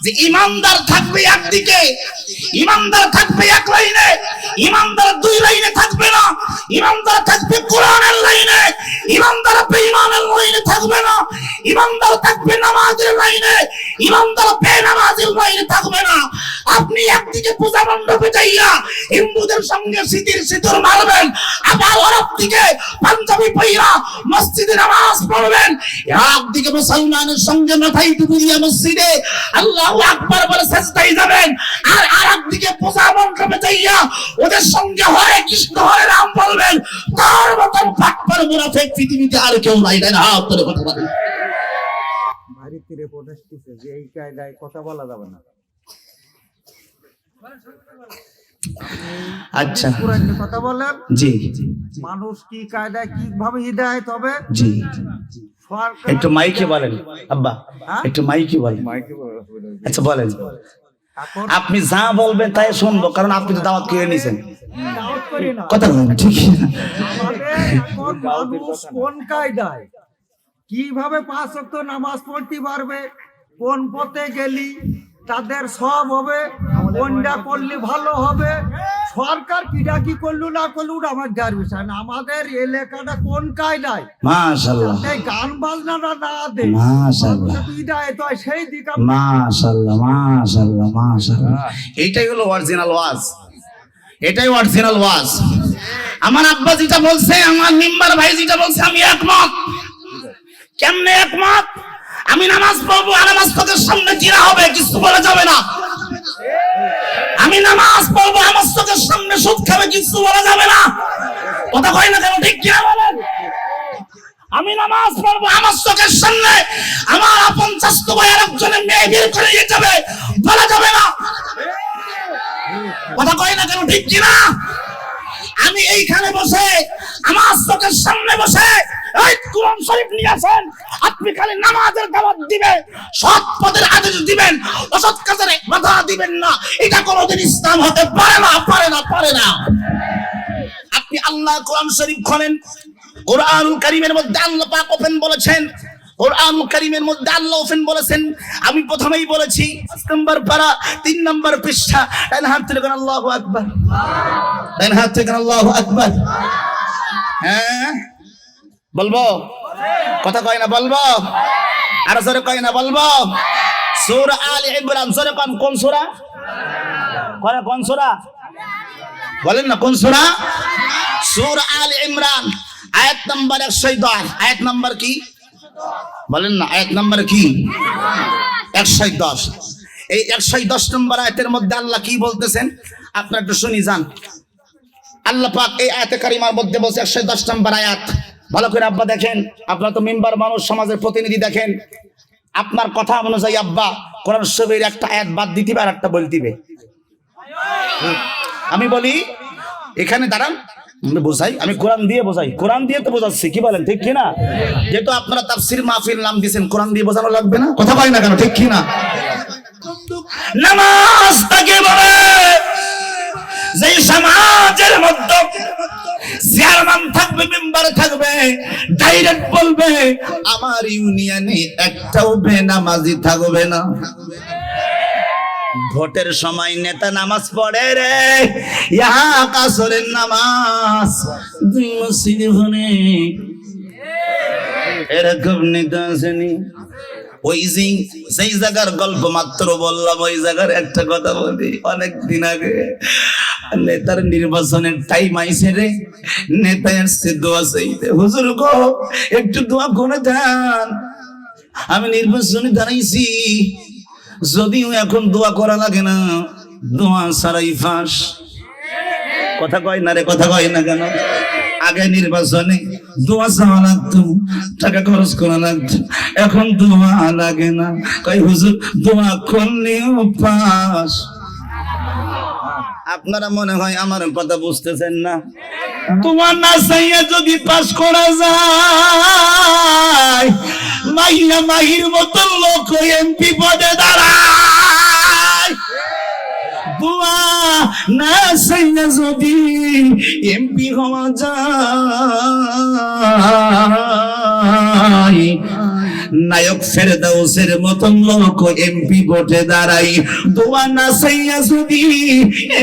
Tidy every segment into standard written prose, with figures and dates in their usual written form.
যে ইমানদার থাকবে একদিকে, ইমানদার থাকবে এক লাইনে, ইমানদার দুই লাইনে থাকবে না, ইমানদার থাকবে কোরআনের লাইনে, ইমানদার বেঈমানের লাইনে থাকবে না, ইমানদার থাকবে নামাজের লাইনে, ইমানদার বেনামাজের লাইনে থাকবে না। আপনি একদিকে পূজা মণ্ডপে যাইয়া হিন্দুদের সঙ্গে সিঁথির সিঁদুর মারবেন, আবার অরব দিকে পাঞ্জাবি পইরা মসজিদে নামাজ পড়বেন, একদিকে মুসলমানের সঙ্গে মাথায় টুপি দিয়ে মসজিদে আল্লাহু আকবার বলে সাজদায় যাবেন, আর আরেকদিকে পূজা মণ্ডপে যাইয়া ওদের সঙ্গে হরে কৃষ্ণ হরে রাম বলবেন। তার মতন ফাটপার মুনাফিক পৃথিবীতে আর কেউ নাই। না হাত তুলে কথা বলেন। বাড়িতে রিপোর্ট আসছে যে এই কায়দায় কথা বলা যাবে না। আচ্ছা, কোরআনে কথা বলেন। জি, মানুষ কি কায়দায় কিভাবে হিদায়াত হবে? জি, একটু মাইকে বলেন আব্বা, একটু মাইকে বলেন। আচ্ছা বলেন, আপনি যা বলবেন তাই শুনবো, কারণ আপনি তো দাওয়াত করে নিয়েছেন। কথা বলেন, ঠিক মানুষ কোন কায়দায় কিভাবে 5 ওয়াক্ত নামাজ পড়তে পারবে, কোন পথে গেলি তাদের সব হবে, কোনটা করলে ভালো হবে, সরকার কিটা কি করলো না করলো আমার যার বিষয় না। আমাদের এলাকাটা কোন কায়দায় মাশাআল্লাহ এই গান বাজনাটা না দেয়, মাশাআল্লাহ হিদায়াত হয় সেই দিকে। মাশাআল্লাহ মাশাআল্লাহ মাশাআল্লাহ, এইটাই হলো অরিজিনাল ওয়াজ, এটাই অরিজিনাল ওয়াজ। আমার আব্বা যেটা বলছে, আমার মিম্বার ভাই যেটা বলছে, আমি একমত। কেমনে একমত? আমি নামাজ পড়বো, আর নামাজ তোদের সামনে জিরা হবে, কিছু বলা যাবে না। আমি নামাজ পড়বো, আমার তোদের সামনে সুদ খাবে, কিছু বলা যাবে না। কথা কয় না কেন? ঠিক কিনা বলেন? আমি নামাজ পড়বো, আমার চোখের সামনে আমার আপন চাচতো ভাইয়ের একজনের মেয়ে বিয়ে করে নিয়ে যাবে, বলা যাবে না। কথা কয় না কেন? ঠিক কিনা? আমি এইখানে বসে আমার চোখের সামনে বসে এই কোরআন শরীফ নিয়ে আসেন, আপনি খালি নামাজের দাওয়াত দিবেন, সৎ পথের আদেশ দিবেন, অসৎ কাজের বাধা দিবেন না, এটা কোনোদিন ইসলাম হতে পারে না, পারে না, পারে না। আপনি আল্লাহ কোরআন শরীফ খোলেন, কোরআনুল কারীমের মধ্যে আল্লাহ পাক ওপেন বলেছেন, কোরআনুল কারীমের মধ্যে আল্লাহ ওপেন বলেছেন। আমি প্রথমেই বলেছি 5 নম্বর পারা 3 নম্বর পৃষ্ঠা, ডান হাত থেকে আল্লাহু আকবার, ডান হাত থেকে আল্লাহু আকবার। হ্যাঁ বলবো? কথা কয় না? বলবো? আর জোরে কয় না? বলবো? সূরা আলে ইমরান, জোরে কোন? কোন সূরা? কোন সূরা বলেন না? কোন সূরা? সূরা আলে ইমরান, আয়াত নাম্বার 110। আয়াত নাম্বার কি বলেন না? আয়াত নাম্বার কি? 110। এই 110 নম্বর আয়াতের মধ্যে আল্লাহ কি বলতেছেন আপনারা একটু শুনি যান। আল্লাহ পাক এই আয়াতে কারিমার মধ্যে বলছে, 110 নম্বর আয়াত, ভালো করে আব্বা দেখেন, আপনারা তো মেম্বার মানুষ, সমাজের প্রতিনিধি, দেখেন আপনার কথা অনুযায়ী আব্বা কোরআন শরীফের একটা আয়াত বাদ দিতে আর একটা বলতিবে। আমি বলি এখানে দাঁড়ান, আমি বোঝাই, আমি কোরআন দিয়ে বোঝাই, কোরআন দিয়ে তো বোঝাচ্ছি, কি বলেন? ঠিক কিনা? যেহেতু আপনারা তাফসীর মাহফিল নাম দিয়েছেন, কোরআন দিয়ে বোঝানো লাগবে না? কথা কয় না কেন? ঠিক কিনা? নামাজ তাকে বলে যে সমাজের মধ্যে চেয়ারম্যান থাকবে, মেম্বার থাকবে, ডাইরেক্ট বলবে আমার ইউনিয়নে একটাও বেনামাজি থাকবে না। ভোটের সময় নেতা নামাজ পড়ে রে, ইহা কাসরের নামাজ দুই মসজিদে হনে, এরকম নেতা আসেনি। ওই যেই জায়গার গল্প মাত্র বললাম, ওই জায়গার একটা কথা বলি। অনেক দিন আগে নেতার নির্বাচনের টাইম আইছে রে, নেতা আসছে দোয়া চাইতে, হুজুর গো একটু দোয়া করে দেন, আমি নির্বাচনে দাঁড়াইছি, যদিও এখন দোয়া করা লাগে না, দোয়া ছাড়াই ফাঁস। কথা কয় না রে? কথা কয় না কেন? আগে নির্বাচনে দোয়া চাওয়া লাগতো, টাকা খরচ করা লাগতো, এখন দোয়া লাগে না। কই হুজুর দোয়া করলেও পাস। আপনারা মনে হয় আমার কথা বুঝতেছেন না। তোমার না চাইয়া যদি পাস করা যায়, মাহিনা মাহির মতন লোক এমপি পদে দাঁড়ায়। দোয়া না চাইয়া যদি এমপি হওয়া যায়, নায়ক ফেরদাউসের মতন লোক এমপি ভোটে দাঁড়াই, দোয়া না চাইয়া যদি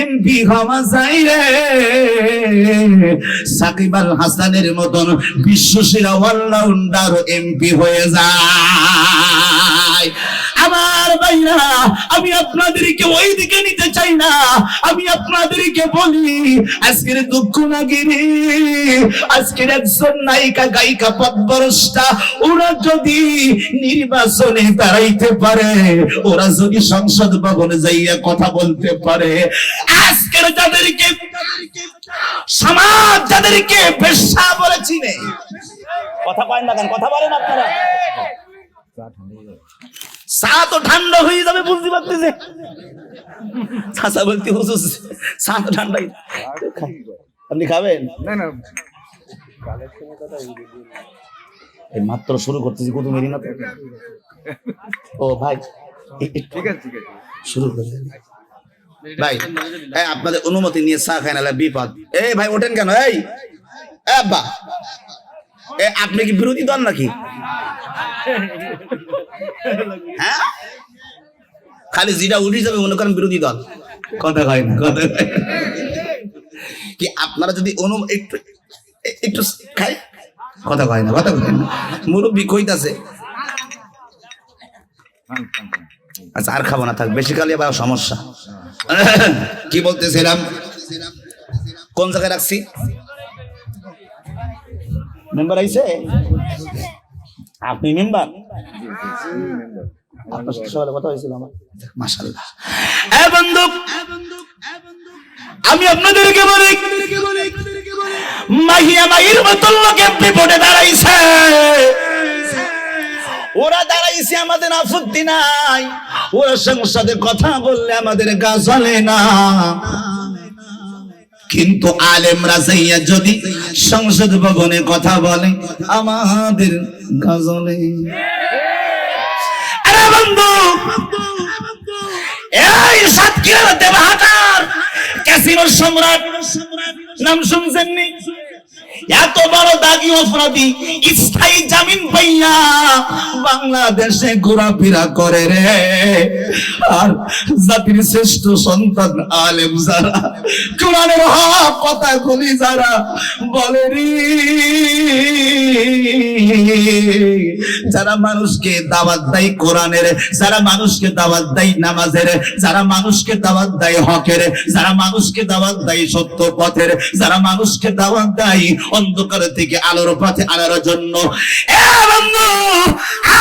এমপি হওয়া যায় রে, সাকিব আল হাসানের মতন বিশ্বসেরা অলরাউন্ডার এমপি হয়ে যায়। আমার ভাইরা, আমি আপনাদেরকে ওই দিকে নিতে চাই না, আমি আপনাদেরকে বলি আজকের দুঃখ নাগিনী, আজকের একজন নায়িকা গায়িকা পদ্মরষ্টা, ওরা যদি নির্বাচনে দাঁড়াইতে পারে, ওরা যদি সংসদ ভবনে যাইয়া কথা বলতে পারে, আজকের যাদেরকে সমাজ যাদেরকে পেশা বলেছি নে, কথা কয় না কেন, কথা বলেন আপনারা, চা তো ঠান্ডা হয়ে যাবে বুঝতে পারতেছে, চাচা বলতে হুজুর চা তো ঠান্ডাই, আপনি খাবেন না? এই মাত্র শুরু করতেছি, কত মেরি না ও ভাই, ঠিক আছে শুরু করে ভাই। আপনাদের অনুমতি নিয়ে চা খাই না বিপদ। এই ভাই ওঠেন কেন? এই আব্বা, আপনি কি বিরোধী দল নাকি? হ্যাঁ, খালি যেটা উঠে যাবে মনে করেন বিরোধী দল, কথা হয় না, কথা কি আপনারা যদি একটু একটু খাই, কথা কয় না, কথা কয় না, মুরব্বী কইতাছে। আচ্ছা আর খাবো না, থাক, বেশি খালি আবার সমস্যা। কি বলতেছিলাম, কোন জায়গায় রাখছি? মেম্বার আইছে? আপনি মেম্বার? আপনার সাথে সকালে কথা হয়েছিল আমার, মাশাআল্লাহ। বন্ধু, আমি আপনাদেরকে বলি, মাহিয়া মাহির মতন লোকে বিপদে দাঁড়াইছে, ওরা দাঁড়াইছে, আমাদের আপত্তি নাই, ওরা সংসদে কথা বললে আমাদের গা জ্বলে না, কিন্তু আলেমরা যাইয়া যদি সংসদ ভবনে কথা বলে আমাদের গা জ্বলে। আরে বন্ধু, এই সাতক্ষীরার দেবহাটার ক্যাসিনোর সম্রাট নাম শুনছেননি? এত বড় দাগি অপরাধী স্থায়ী জামিন পাইয়া বাংলাদেশে ঘোরাফেরা করে রে, আর জাতির শ্রেষ্ঠ সন্তান আলেম যারা, কোরআনের হক কথাগুলি যারা বলে রে, যারা মানুষকে দাওয়াত দেয় কোরআনের, যারা মানুষকে দাওয়াত দেয় নামাজের, যারা মানুষকে দাওয়াত দেয় হকের, যারা মানুষকে দাওয়াত দেয় সত্য পথের, যারা মানুষকে দাওয়াত দেয় অন্ধকার থেকে আলোর পথে আনার জন্য,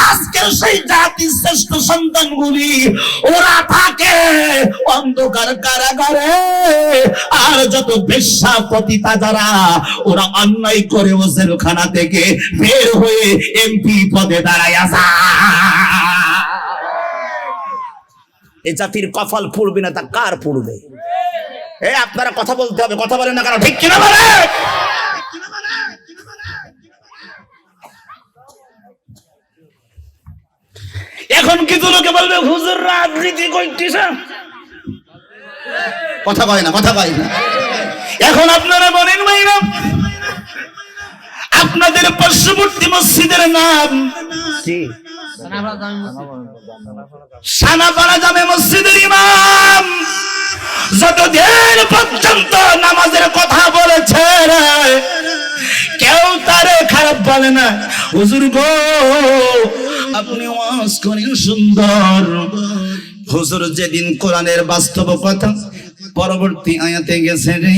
আজকের সেই জাতির শ্রেষ্ঠ সন্তানগুলি ওরা থাকে অন্ধকার কারাগারে, আর যত বেশ্যা পতিতা যারা ওরা অন্যায় করে ও জেলখানা থেকে বের হয়ে এমপি পদে দাঁড়ায় আসা। এই জাতির কপাল পুড়বে না, তা কার পুড়বে? আপনারা কথা বলতে হবে, কথা বলেন না কেন, ঠিক কিনা বলে? এখন কিছু লোকে বলবে হুজুর রাজনীতি করতেছে, কথা কয় না, কথা কয় না। এখন আপনারা বলেন ভাইরা, আপনাদের পার্শ্ববর্তী মসজিদের নাম কি? সানাপাড়া জামে মসজিদের ইমাম যতদিন পর্যন্ত নামাজের কথা বলেছে কেউ তারে খারাপ বলে না। হুজুর গো, আপনি ওয়াজ করেন সুন্দর, হুজুর যেদিন কোরআনের বাস্তব কথা পরবর্তী আয়াতে গেছে রে,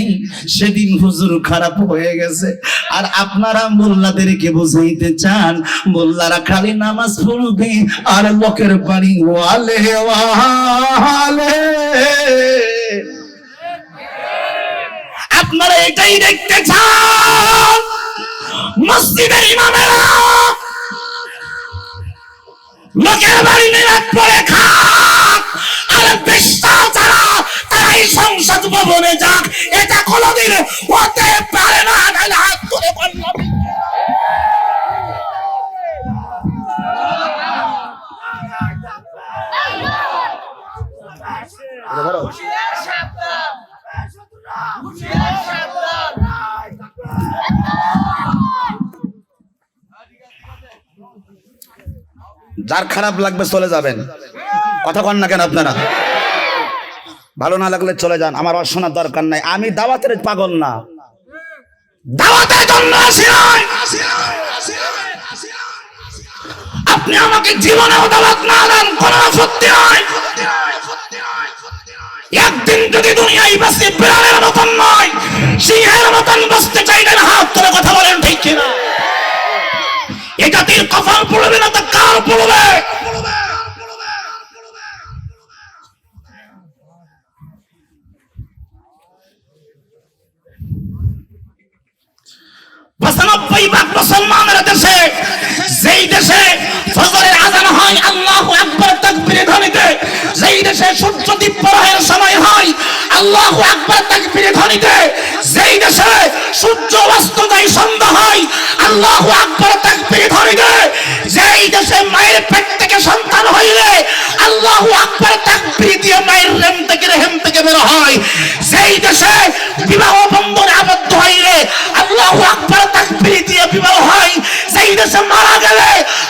সেদিন হুজুর খারাপ হয়ে গেছে। আর আপনারা মোল্লাদেরকে বুঝাইতে চান মোল্লারা খালি নামাজ পড়বে আর লোকের বাড়ি ওয়ালে ওয়ালে। আপনারা এটাই দেখতে চান মসজিদের ইমামেরা লোকের বাড়ি নিরাট পড়ে খাক, আর বেশ্যা যারা তারাই সংসদ ভবনে যাক, এটা কোনোদিন হতে পারে না। হাত ধরে বললাম যার খারাপ লাগবে চলে যাবেন, কথা কন না কেন আপনারা? ভালো না লাগলে চলে যান, আমার আর শোনার দরকার নাই। আমি দাওয়াতের পাগল না, দাওয়াতের জন্য আসি নাই। আপনি আমাকে জীবনেও দাওয়াত না দেন, কোনো সত্যি নয়। একদিন যদি দুনিয়ায় বাসি বিড়ালের মতন নয়, সিংহের মতন বসতে চাইলেন, হাত তুলে কথা বলেন ঠিক কিনা? এটা তীর কপাল পড়বে না তো কার পড়বে? পঁচানব্বই ভাগ মুসলমানের দেশে, যেই দেশে ফজরের আযান হয় আল্লাহু আকবার তাকবীরে ধ্বনিতে, যেই দেশে সূর্য দীপ্তরাহের সময় হয় আল্লাহু আকবার তাকবীরে ধ্বনিতে, যেই দেশে সূর্য অস্ত যায় সন্ধ্যা হয় আল্লাহু আকবার তাকবীরে ধ্বনিতে, যেই দেশে মায়ের পেট থেকে সন্তান হইলে আল্লাহু আকবার তাকবীর দিয়ে মায়ের রেহেম থেকে বের হয়, যেই দেশে বিবাহ বন্ধনে আবদ্ধ হইলে আল্লাহু আকবার তাকবীর দিয়ে বিবাহ হয়, সেই দেশে মারা গেলে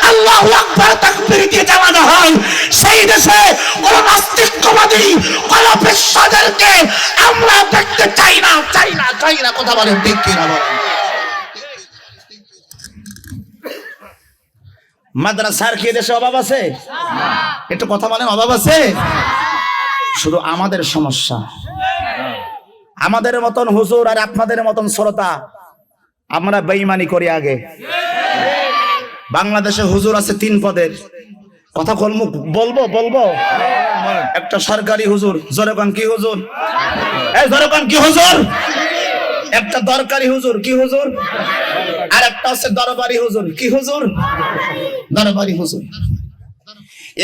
আল্লাহু আকবার তাকবীর দিয়ে জানাজা হয়, সেই দেশে কোন নাস্তিকবাদী কোন বিশ্বাসীদেরকে আমরা দেখতে চাই না, চাই না, চাই না। কথা বলেন ঠিক কি না বলেন? মাদ্রাসার কি দেশে অভাব আছে? একটু কথা বলেন, অভাব আছে? শুধু আমাদের সমস্যা, আমাদের মতন হুজুর আর আপনাদের মতন শ্রোতা আমরা বেঈমানি করি আগে। বাংলাদেশে হুজুর আছে 3 পদের, কথা বলবো। একটা সরকারি হুজুর, জোরে কোন কি হুজুর? এই জোরে কোন কি হুজুর? একটা দরকারি হুজুর, কি হুজুর? আর একটা আছে দরবারি হুজুর, কি হুজুর? দরবারি হুজুর।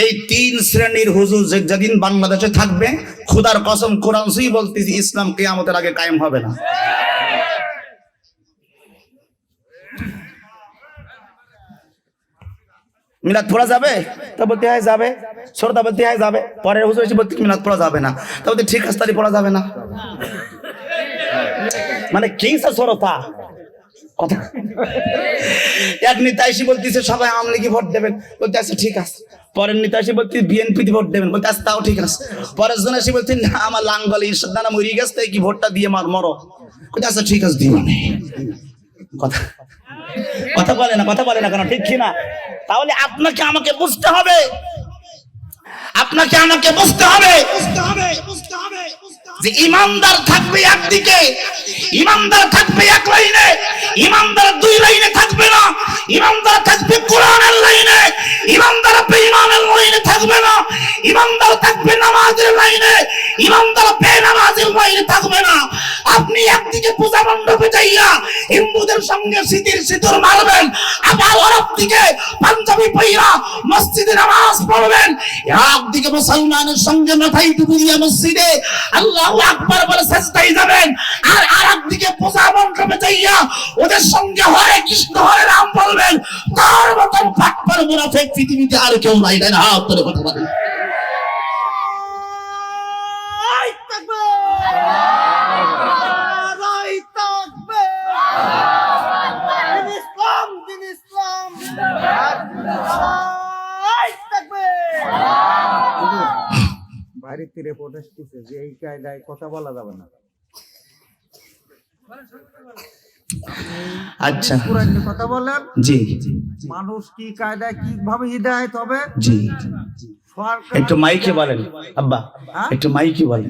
এই 3 শ্রেণীর হুজুর যেদিন বাংলাদেশে থাকবে, খোদার কসম কোরআন সই বলতেছি, ইসলাম কিয়ামতের আগে কায়েম হবে না। মিলাদ পড়া যাবে? তা বলতে হয় যাবে। শ্রোতা বলতে হয় যাবে। পরের হুজুর এসে বলতে মিলাদ পড়া যাবে না, তা বলতে ঠিক আছে, তাহলে পড়া যাবে না। মানে কি শ্রোতা কথা? এক নেতা এসে বলতেছে সবাই আওয়ামী লীগে ভোট দেবেন, বলতে আছে ঠিক আছে। পরের নেতা এসে বলতে বিএনপিতে ভোট দেবেন, বলতে আছে তাও ঠিক আছে। পরের জন এসে বলতে না আমার লাঙ্গল ইনশাল্লাহ মরিয়ে গেছে, তাই কি ভোটটা দিয়ে মরো, বলতে আছে ঠিক আছে দিও না। কথা বলে না কেন? ঠিক কি না? তাহলে আপনাকে আমাকে বুঝতে হবে, যে ইমানদার থাকবে একদিকে, ইমানদার থাকবে এক লাইনে, ইমানদার 2 লাইনে থাকবে না, ইমানদার থাকবে কোরআনের লাইনে, ইমানদার বেঈমানের লাইনে থাকবে না, ইমানদার থাকবে নামাজের লাইনে, ইমানদার বেনামাজের লাইনে থাকবে না। আপনি একদিকে পূজা মণ্ডপে যাইয়া হিন্দুদের সঙ্গে সিঁতির সিঁদুর মারবেন, আবার অরব দিকে পাঞ্জাবি পইরা মসজিদে নামাজ পড়বেন, একদিকে মুসলমানের সঙ্গে মাথায় টুপি দিয়ে মসজিদে আল্লাহু আকবার বলে সাজদায় যাবেন, আর আরেকদিকে পূজা মণ্ডপে যাইয়া ওদের সঙ্গে হরে কৃষ্ণ হরে রাম বলবেন। তার মতন ফাটপার মুনাফিক পৃথিবীতে আর কেউ নাই। তাই না? হাত তুলে কথা বলেন। বাইরের তীরে প্রোটেস্ট দিচ্ছে যে এই কায়দায় কথা বলা যাবে না। আচ্ছা, কোরআনের কথা বলেন। জি, মানুষ কি কায়দায় কিভাবে হিদায়াত হবে? জি, একটু মাইকে বলেন আব্বা, একটু মাইকে বলেন।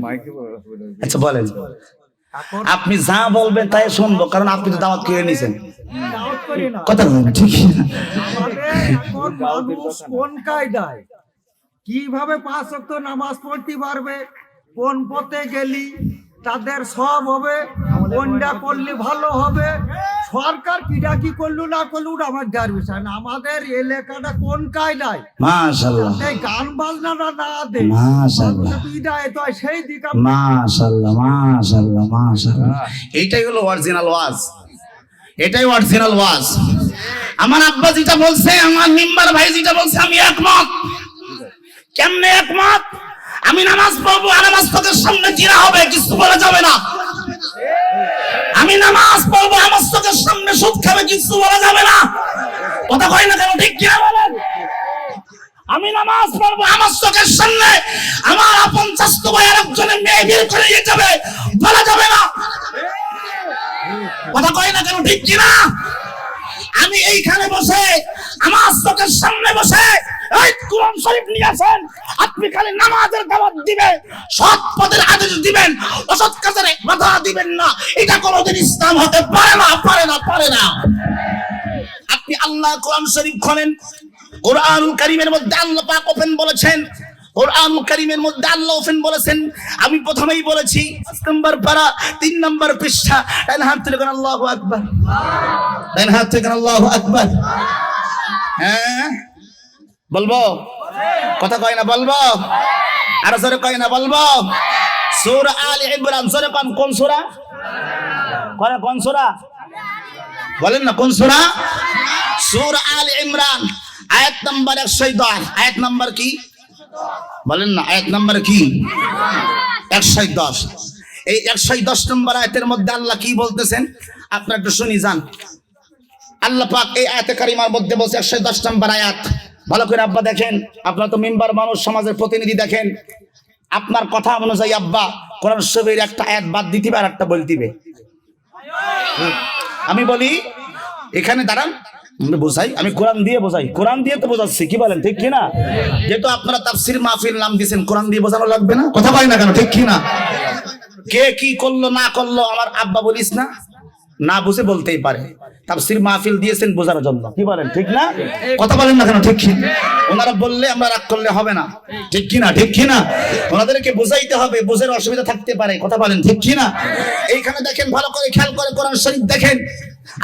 আচ্ছা বলেন, আপনি যা বলবেন তাই শুনবো, কারণ আপনি তো দাওয়াত করে নিয়েছেন। কথা বলেন ঠিক না? এখন মানুষ কোন কায়দায় কিভাবে 5 ওয়াক্ত নামাজ পড়তে পারবে, কোন পথে গেলি তাদের সব হবে, কোনটা করলে ভালো হবে, সরকার কিটা কি করলো না করলো আমার যার বিষয় না। আমাদের এলাকাটা কোন কায়দায় মাশাআল্লাহ এই গান বাজনাটা না দে, মাশাআল্লাহ হিদায়াত হয় সেই দিক। মাশাআল্লাহ মাশাআল্লাহ মাশাআল্লাহ, এইটাই হলো অরিজিনাল ওয়াজ, এটাই অরিজিনাল ওয়াজ। আমার আব্বা যেটা বলছে, আমার মিম্বার ভাই যেটা বলছে, আমি একমত। কেমনে একমত? আমি নামাজ পড়বো, নামাজ চোখের সামনে জিনা হবে, কিছু বলা যাবে না। আমি নামাজ পড়বো, আমার চোখের সামনে সুদ খাবে, কিছু বলা যাবে না। কথা কয় না কেন? ঠিক কিনা বলেন? আমি নামাজ পড়বো, আমার চোখের সামনে আমার আপন চাচতো ভাই আরেকজনের মেয়ে বিয়ে করে নিয়ে যাবে, বলা যাবে না। কথা কয় না কেন, ঠিক কিনা? আমি এইখানে বসে আমার চোখের সামনে বসে এই কোরআন শরীফ নিয়ে আসেন, আপনি খালি নামাজের দাওয়াত দিবেন, সৎ পথের আদেশ দিবেন, অসৎ কাজের বাধা দিবেন না, এটা কোনোদিন ইসলাম হতে পারে না, পারে না, পারে না। আপনি আল্লাহ কোরআন শরীফ খোলেন, কোরআনুল কারীমের মধ্যে আল্লাহ পাক ওপেন বলেছেন, কোরআনুল কারীমের মধ্যে আল্লাহ ওপেন বলেছেন। আমি প্রথমেই বলেছি 5 নম্বর পারা 3 নম্বর পৃষ্ঠা, ডান হাত তুলে কোন আল্লাহু আকবার, ডান হাত তুলে কোন আল্লাহু আকবার। হ্যাঁ বলবো, কথা কয় না বলবো, আর জোরে কয় না বলবো। সূরা আলে ইমরান, জোরে কোন সূরা? কোন সূরা বলেন না, কোন সূরা? সূরা আলে ইমরান আয়াত নাম্বার 110। আয়াত নাম্বার কি বলেন না, আয়াত নাম্বার কি? 110। এই 110 নম্বর আয়াতের মধ্যে আল্লাহ কি বলতেছেন আপনারা একটু শুনি যান। আল্লাহ পাক এই আয়াতে কারিমার মধ্যে বলছে, 110 নম্বর আয়াত, ভালো করে আব্বা দেখেন, আপনারা তো মেম্বার মানুষ, সমাজের প্রতিনিধি, দেখেন আপনার কথা অনুযায়ী আব্বা কোরআন শরীফের একটা আয়াত বাদ দিতে আর একটা বলতিবে। আমি বলি এখানে দাঁড়ান, আমি বোঝাই, আমি কোরআন দিয়ে বোঝাই, কোরআন দিয়ে তো বোঝাচ্ছি, কি বলেন ঠিক কিনা? যেহেতু আপনারা তাফসীর মাহফিল নাম দিয়েছেন, কোরআন দিয়ে বোঝানো লাগবে না? কথা বলেন না কেন, ঠিক কিনা? কে কি করলো না করলো আমার আব্বা বলিস না, না বুঝে বলতেই পারে, তাফসীর মাহফিল দিয়েছেন বোঝার জন্য, কি বলেন ঠিক না? কথা বলেন না কেন, ঠিক কি? ওনারা বললে আমরা রাগ করলে হবে না, ঠিক কিনা? ঠিক কিনা? ওনাদেরকে বুঝাইতে হবে, বুঝের অসুবিধা থাকতে পারে, কথা বলেন ঠিক কিনা? এইখানে দেখেন, ভালো করে খেয়াল করে কোরআন শরীফ দেখেন,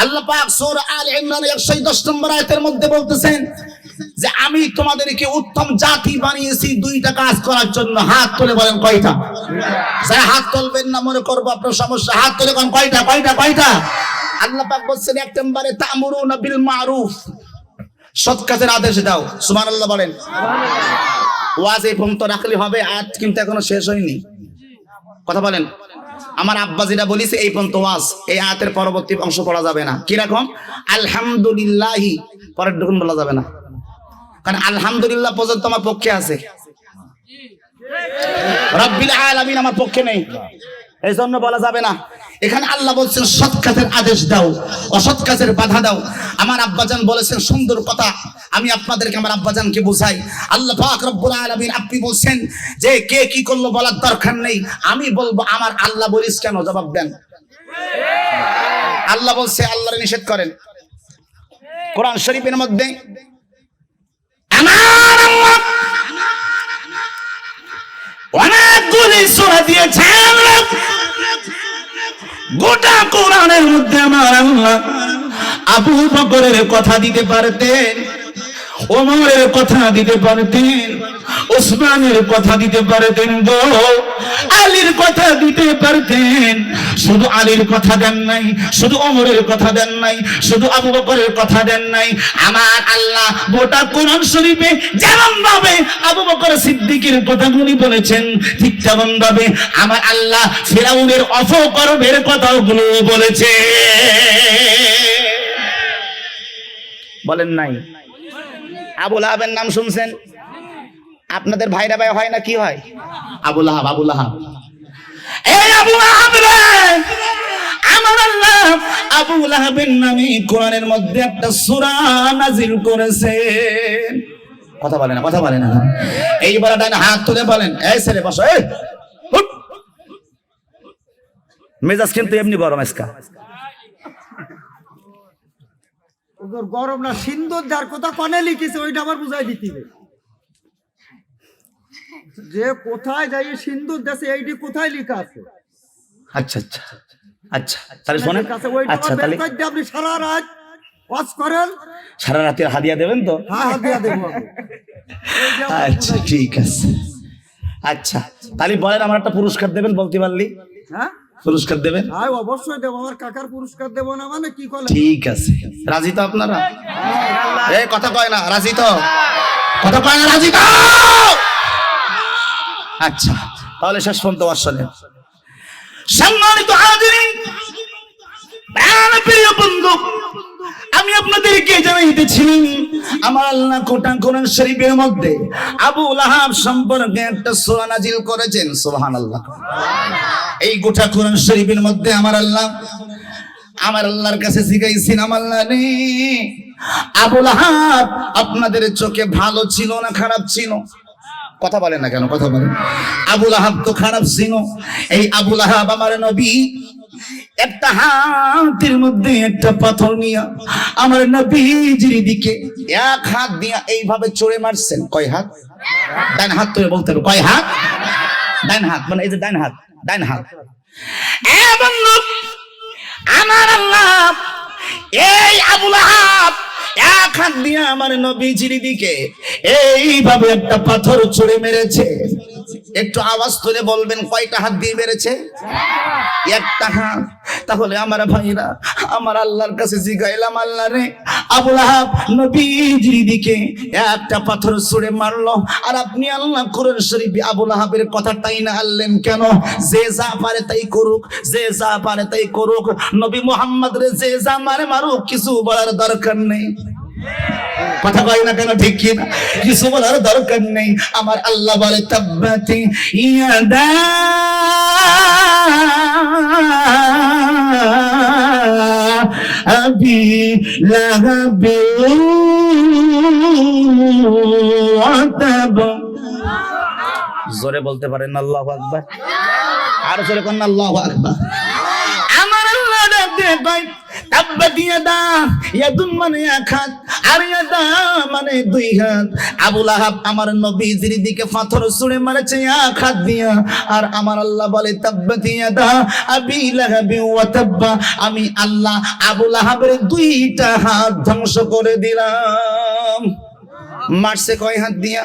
আল্লাহ পাক সূরা আলে ইমরানের 110 নম্বর আয়াতের মধ্যে বলতেছেন যে আমি তোমাদেরকে উত্তম জাতি বানিয়েছি 2টা কাজ করার জন্য। হাত তুলে বলেন কয়টা? যারা হাত তুলবেন না মনে করবো আপনার সমস্যা, হাত তুলে কোন কয়টা? কয়টা? কয়টা? আল্লাহ পাক বলছেন 1 নম্বরে তা'মুরুনা বিল মা'রুফ, সৎ কাজের আদেশ দাও। সুবহানাল্লাহ বলেন। ওয়াজ এই পর্যন্ত রাখলে হবে, আয়াত কিন্তু এখনো শেষ হয়নি, কথা বলেন। আমার আব্বা যেটা বলিছে এই পর্যন্ত ওয়াজ, এই আয়াতের পরবর্তী অংশ পড়া যাবে না। কি রকম? আলহামদুলিল্লাহি পরের টুকুন বলা যাবে না, কারণ আলহামদুলিল্লাহ পর্যন্ত আমার পক্ষে আছে, রাব্বিল আলামিন আমার পক্ষে নেই, এই জন্য বলা যাবে না। এখানে আল্লাহ বলছেন সৎ কাজের আদেশ দাও, অসৎ কাজের বাধা দাও। আমার আব্বাজান বলেছেন সুন্দর কথা, আমি আপনাদেরকে আমার আব্বাজানকে বুঝাই। আল্লাহ পাক রব্বুল আলামিন আপনি বলছেন যে কে কি করলো বলার দরকার নেই, আমি বলবো আমার আল্লাহ বলিস কেন, জবাব দেন। আল্লাহ বলছে, আল্লাহর নিষেধ করেন কোরআন শরীফের মধ্যে। আমার আল্লাহ অনেকগুলি সূরা দিয়েছেন, গোটা কোরআনের মধ্যে আমার আল্লাহ আবু বকরের কথা দিতে পারতেন, ওমরের কথা দিতে পারতেন, ওসমানের কথা দিতে পারতেন, গো আলীর কথা দিতে পারতেন। শুধু আলীর কথা দেন নাই, শুধু ওমরের কথা দেন নাই, শুধু আবু বকরের কথা দেন নাই। আমার আল্লাহ গোটা কোরআন শরীফে যেমন ভাবে আবু বকর সিদ্দিকের কথাগুলি বলেছেন, ঠিক তেমন ভাবে আমার আল্লাহ ফিরাউনের অপকর্মের কথাগুলো বলেছে। বলেন নাই? আবু লাহাবের নাম শুনছেন? আপনাদের ভাইরা ভাই হয় না, কি হয়? আবু লাহাব, আবু লাহাব, এই আবু লাহাব রে, আমার আল্লাহ আবু লাহাবের নামে কোরআনের মধ্যে একটা সূরা নাজিল করেছেন। কথা বলে না, কথা বলে না। এইবার ডান হাত তুলে বলেন, এই ছেলে বসো, এই উঠ। মেজাজ কিন্তু এমনি গরম আজকা। ওদের গরম না, সিন্দুর যার কথা কনে লিখেছে ওইটা আবার বুঝাই দিতে হবে, যে কোথায় যাই সিন্দুর দেশে এইটি কোথায় লেখা আছে। আচ্ছা আচ্ছা আচ্ছা, তাহলে শোনেন। আচ্ছা তাহলে আপনি সারা রাত ওয়াজ করেন, সারা রাতে হাদিয়া দেবেন তো? হ্যাঁ হাদিয়া দেব। আচ্ছা ঠিক আছে। আচ্ছা তাহলে বলেন, আমার একটা পুরস্কার দেবেন, বলতে পারলি? হ্যাঁ পুরস্কার দেবেন? হ্যাঁ অবশ্যই দেব, আমার কাকার পুরস্কার দেব না মানে কি করলেন? ঠিক আছে, রাজি তো আপনারা? এই কথা কয় না, রাজি তো? কথা কয় না, রাজি তো? আচ্ছা তাহলে শেষ পর্যন্ত আসলেন। সম্মানিত হাজিরিন, প্রিয় বন্ধু, আমি আপনাদেরকে জানাইতেছি আমার আল্লাহ কোরআন শরীফের মধ্যে আবু লাহাব সম্পর্কে একটা সূরা নাজিল করেছেন। সুবহানাল্লাহ। এই গোটা কোরআন শরীফের মধ্যে আমার আল্লাহর কাছে জিজ্ঞাসা আমার আল্লাহ রে, আবু লাহাব আপনাদের চোখে ভালো ছিল না খারাপ ছিল? কথা বলেন না কেন, কথা বলেন। আবু লাহাব তো খারাপ ছিল। এই আবু লাহাব আমার নবী একটা হাতের মধ্যে একটা পাথর নিয়ে আমার নবীজির দিকে এক হাত দিয়ে এইভাবে চড়ে মারছেন। কয় হাত? ডান হাত তো বলতে হবে। কয় হাত? ডান হাত, মানে এই যে ডান হাত, ডান হাত। এবং আমার আল্লাহ এই আবু লাহাব এক হাত দিয়ে আমার নবীজির দিকে এইভাবে একটা পাথর ছুঁড়ে মেরেছে। একটু আওয়াজ তুলে বলবেন কয়টা হাত দিয়ে মেরেছে? একটা হাত। তাহলে আমার ভাইরা আমার আল্লাহর কাছে জিগাইলাম, আল্লাহ রে, আবু লাহাব নবীজির দিকে একটা পাথর ছুঁড়ে মারলো, আর আপনি আল্লাহ কোরআন শরীফে আবু লাহাবের কথাটাই না আনলেন কেন? যে যা পারে তাই করুক, যে যা পারে তাই করুক, নবী মুহাম্মদ রে যে যা মারে মারুক, কিছু বলার দরকার নেই। কথা কয় না কেন, ঠিক কি না? কিছু বলার দরকার নেই। আমার আল্লাহ বলে তাব্বাতি ইয়াদা আবি লাহাবি ওয়া তাব। জোরে বলতে পারেন আল্লাহু আকবার। আর জোরে কোন আল্লাহু আকবার। আমার আল্লাহ ডাকতে কয় তাব্বাতি ইয়াদা, ইয়াদুন মানে এক হাত আর ইয়াদা মানে দুই হাত। আবু লাহাব আমার নবীজির দিকে পাথর ছুঁড়ে মারছে এক হাত দিয়া, আর আমার আল্লাহ বলে তাব্বাতি ইয়াদা আবি লাহাবি ওয়া তাব্বা, আমি আল্লাহ আবু লাহাবের দুইটা হাত ধ্বংস করে দিলাম। মারছে কয় হাত দিয়া?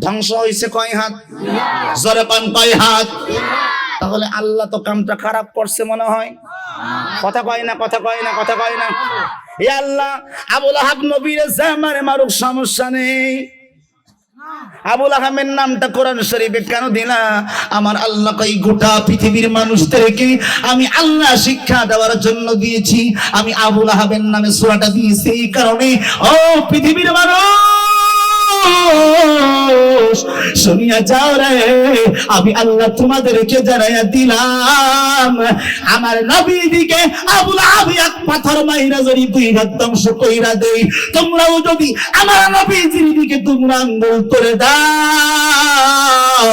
ধ্বংস হইছে কয় হাত? জোরে পান কয় হাত? তাহলে আল্লাহ তো কামটা খারাপ করছে মনে হয়। কথা কয় না, কথা কয় না, কথা কয় না। এ আল্লাহ আবু লাহাব নবীর জামারে মারুক, সমস্যা নেই। আবু লাহাবের নামটা কোরআন শরীফে কেন দিলা? আমার আল্লাহ কই গোটা পৃথিবীর মানুষদেরকে আমি আল্লাহ শিক্ষা দেওয়ার জন্য দিয়েছি। আমি আবু লাহাবের নামে সূরাটা দিয়েছি এই কারণে, ও পৃথিবীর মানুষ শুনিয়া যাও রে, আমি আল্লাহ তোমাদেরকে জানাইয়া দিলাম, আমার নবীদিকে আবু লাহাব এক পাথর মাইরা যদি দুই হাত ধ্বংস কইরা দেই, তোমরাও যদি আমার নবীজির দিকে তোমরা আঙ্গুল করে দাও,